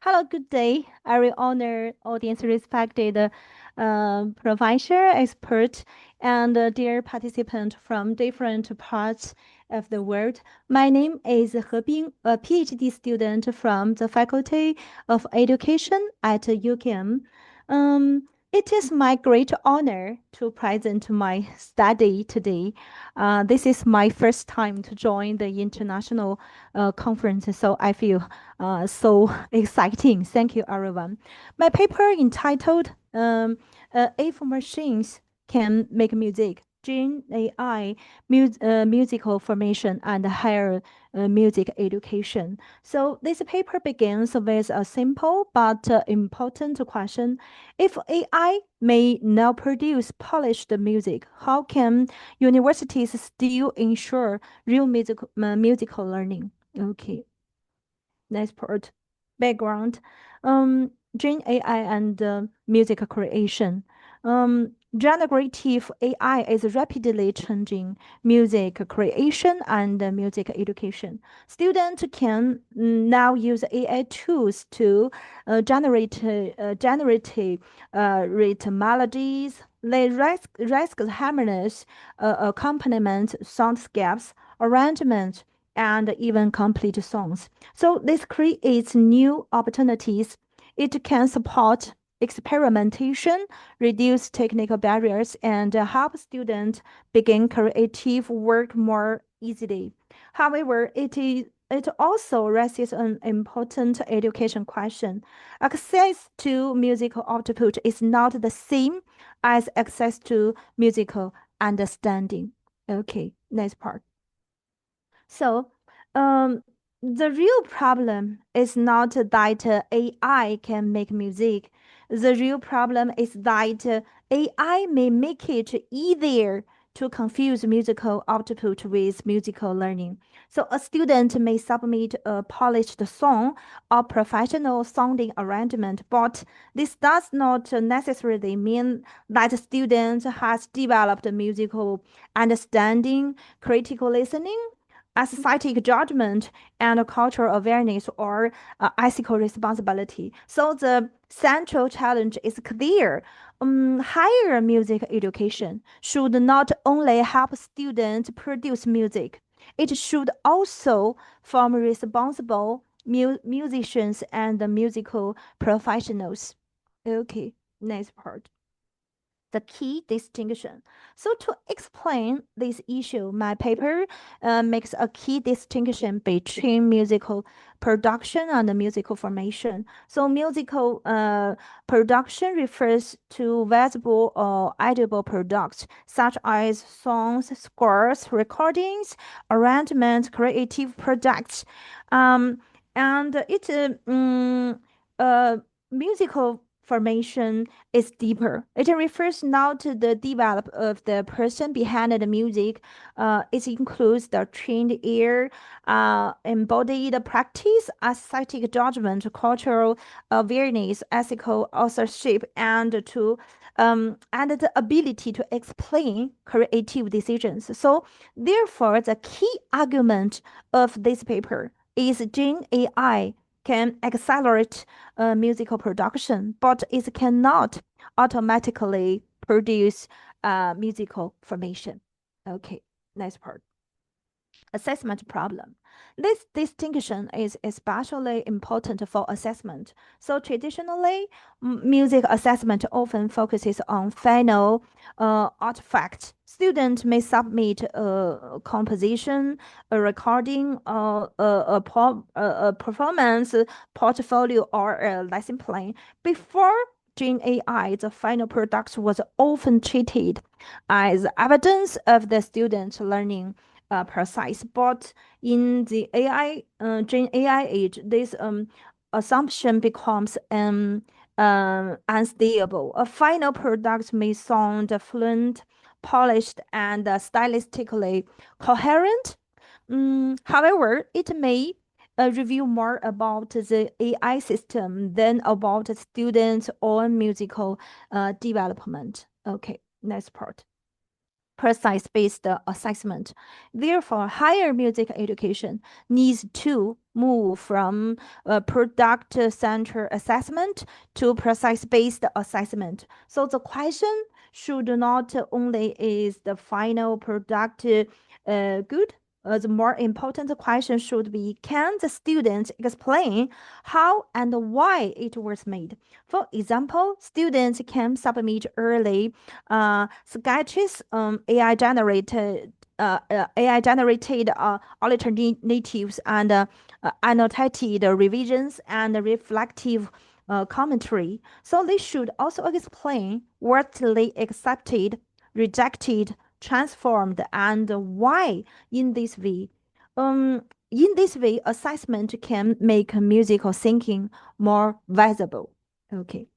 Hello, good day, every honored audience, respected professor, expert, and dear participant from different parts of the world. My name is He Bing, a PhD student from the Faculty of Education at UKM. It is my great honor to present my study today. This is my first time to join the international conference, so I feel so exciting. Thank you, everyone. My paper entitled If Machines Can Make Music, Gen AI, Musical Formation and Higher Music Education. So this paper begins with a simple but important question. If AI may now produce polished music, how can universities still ensure real musical learning? Okay. Next part, background, Gen AI and music creation. Generative AI is rapidly changing music creation and music education. Students can now use AI tools to generate rhythm melodies, risk harmonies, accompaniment, soundscapes, arrangements, and even complete songs. So this creates new opportunities. It can support experimentation, reduce technical barriers, and help students begin creative work more easily. However, it also raises an important education question. Access to musical output is not the same as access to musical understanding. Okay, next part. So, um, the real problem is not that AI can make music. The real problem is that AI may make it easier to confuse musical output with musical learning. So, a student may submit a polished song or professional sounding arrangement, but this does not necessarily mean that the student has developed musical understanding, critical listening, aesthetic judgment, and cultural awareness or ethical responsibility. So the central challenge is clear. Higher music education should not only help students produce music, it should also form responsible musicians and musical professionals. Okay, next part, the key distinction. So to explain this issue, my paper makes a key distinction between musical production and musical formation. So musical production refers to visible or edible products such as songs, scores, recordings, arrangements, creative projects, um, and uh, musical formation is deeper. It refers now to the develop of the person behind the music. It includes the trained ear, embodied practice, aesthetic judgment, cultural awareness, ethical authorship, and the ability to explain creative decisions. So, therefore, the key argument of this paper is Gen AI can accelerate musical production, but it cannot automatically produce musical formation. Okay, next part, assessment problem. This distinction is especially important for assessment. So traditionally, music assessment often focuses on final artifacts. Students may submit a composition, a recording, a performance portfolio, or a lesson plan. Before Gen AI, the final product was often treated as evidence of the student's learning precise. But in the Gen AI age, this assumption becomes unstable. A final product may sound fluent, polished, and stylistically coherent. However, it may reveal more about the AI system than about the student's own musical development. Okay, next part. precise-based assessment. Therefore, higher music education needs to move from product-centered assessment to precise-based assessment. So the question should not only is the final product good. The more important question should be, can the student explain how and why it was made? For example, students can submit early sketches, AI generated alternatives and annotated revisions and reflective commentary. So they should also explain what they accepted, rejected, transformed, and why. In this way, assessment can make musical thinking more visible. Okay.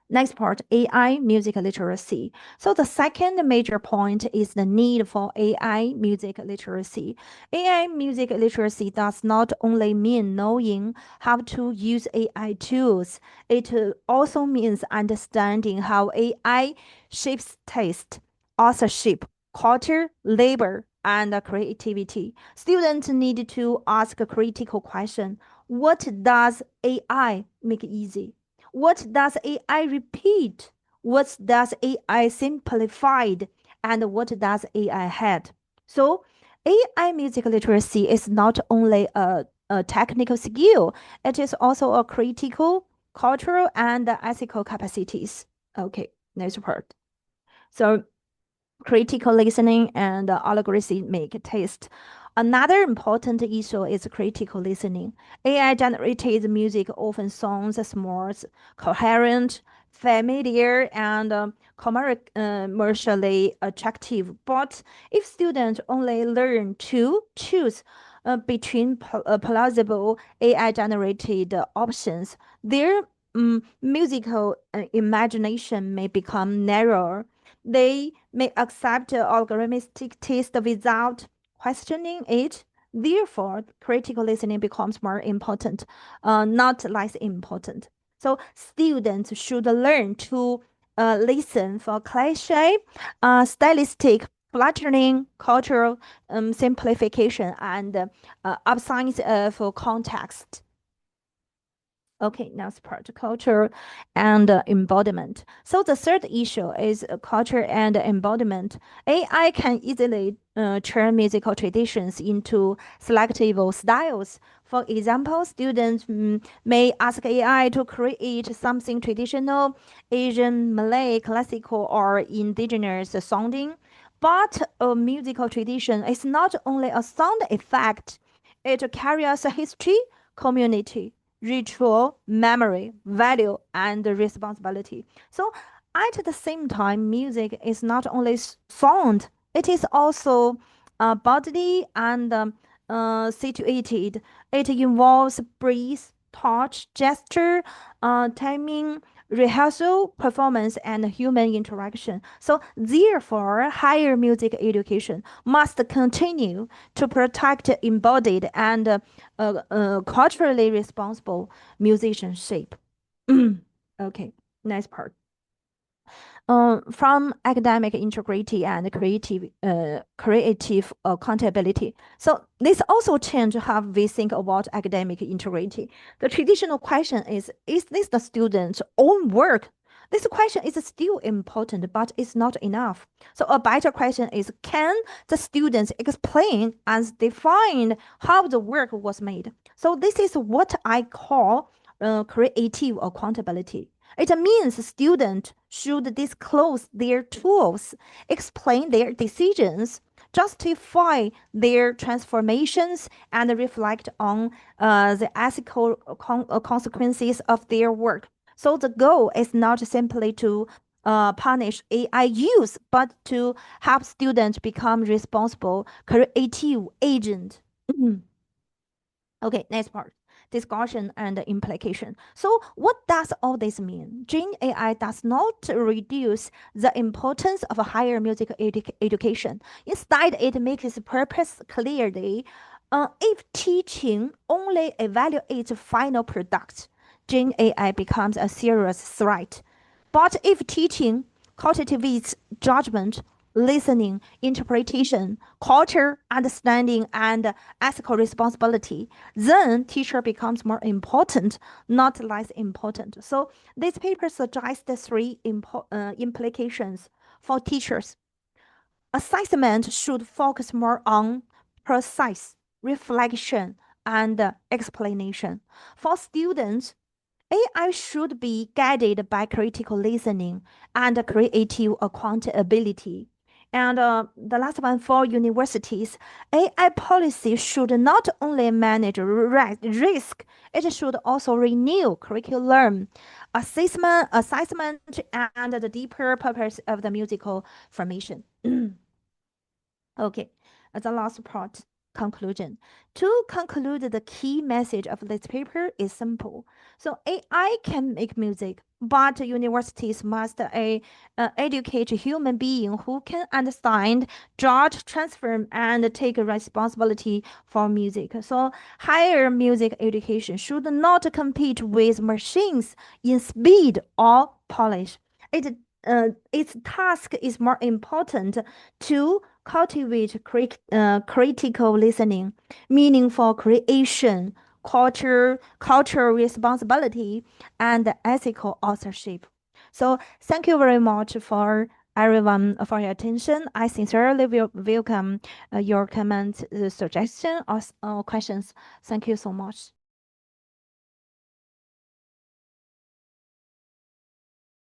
Next part, AI music literacy. So the second major point is the need for AI music literacy. AI music literacy does not only mean knowing how to use AI tools, it also means understanding how AI shapes taste, authorship, culture, labor, and creativity. Students need to ask a critical question. What does AI make easy? What does AI repeat? What does AI simplified? And what does AI had? So AI music literacy is not only a technical skill, it is also a critical, cultural, and ethical capacities. Okay, next part. So critical listening and algorithmic taste. Another important issue is critical listening. AI generated music often sounds smooth, coherent, familiar, and commercially attractive. But if students only learn to choose between plausible AI generated options, their musical imagination may become narrower. They may accept algorithmic taste without questioning it. Therefore, critical listening becomes more important, not less important. So, students should learn to listen for cliche, stylistic flattering, cultural simplification, and absence of context. Okay, next part, culture and embodiment. So the third issue is culture and embodiment. AI can easily turn musical traditions into selectable styles. For example, students may ask AI to create something traditional, Asian, Malay, classical, or indigenous sounding. But a musical tradition is not only a sound effect, it carries a history, community, ritual, memory, value, and responsibility. So, at the same time, music is not only sound, it is also bodily and situated. It involves breath, touch, gesture, timing, rehearsal, performance, and human interaction. So, therefore, higher music education must continue to protect embodied and culturally responsible musicianship. Okay, next part. From academic integrity and creative accountability. So this also change how we think about academic integrity. The traditional question is this the student's own work? This question is still important, but it's not enough. So a better question is, can the students explain and define how the work was made? So this is what I call creative accountability. It means students should disclose their tools, explain their decisions, justify their transformations, and reflect on the ethical consequences of their work. So the goal is not simply to punish AI use, but to help students become responsible, creative agent. Okay, next part, discussion and implication. So, what does all this mean? Gen AI does not reduce the importance of a higher music education. Instead, it makes its purpose clearly. If teaching only evaluates final products, Gen AI becomes a serious threat. But if teaching cultivates judgment, listening, interpretation, culture, understanding, and ethical responsibility, then teacher becomes more important, not less important. So this paper suggests the three implications for teachers. Assessment should focus more on precise reflection and explanation. For students, AI should be guided by critical listening and creative accountability. And the last one for universities, AI policy should not only manage risk, it should also renew curriculum, assessment, and the deeper purpose of the musical formation. Okay, the last part, conclusion. To conclude, the key message of this paper is simple. So AI can make music, but universities must educate human beings who can understand, judge, transform, and take responsibility for music. So higher music education should not compete with machines in speed or polish. Its task is more important to cultivate critical listening, meaningful creation, cultural responsibility, and ethical authorship. So thank you very much for everyone for your attention. I sincerely welcome your comments, suggestion, or questions. Thank you so much.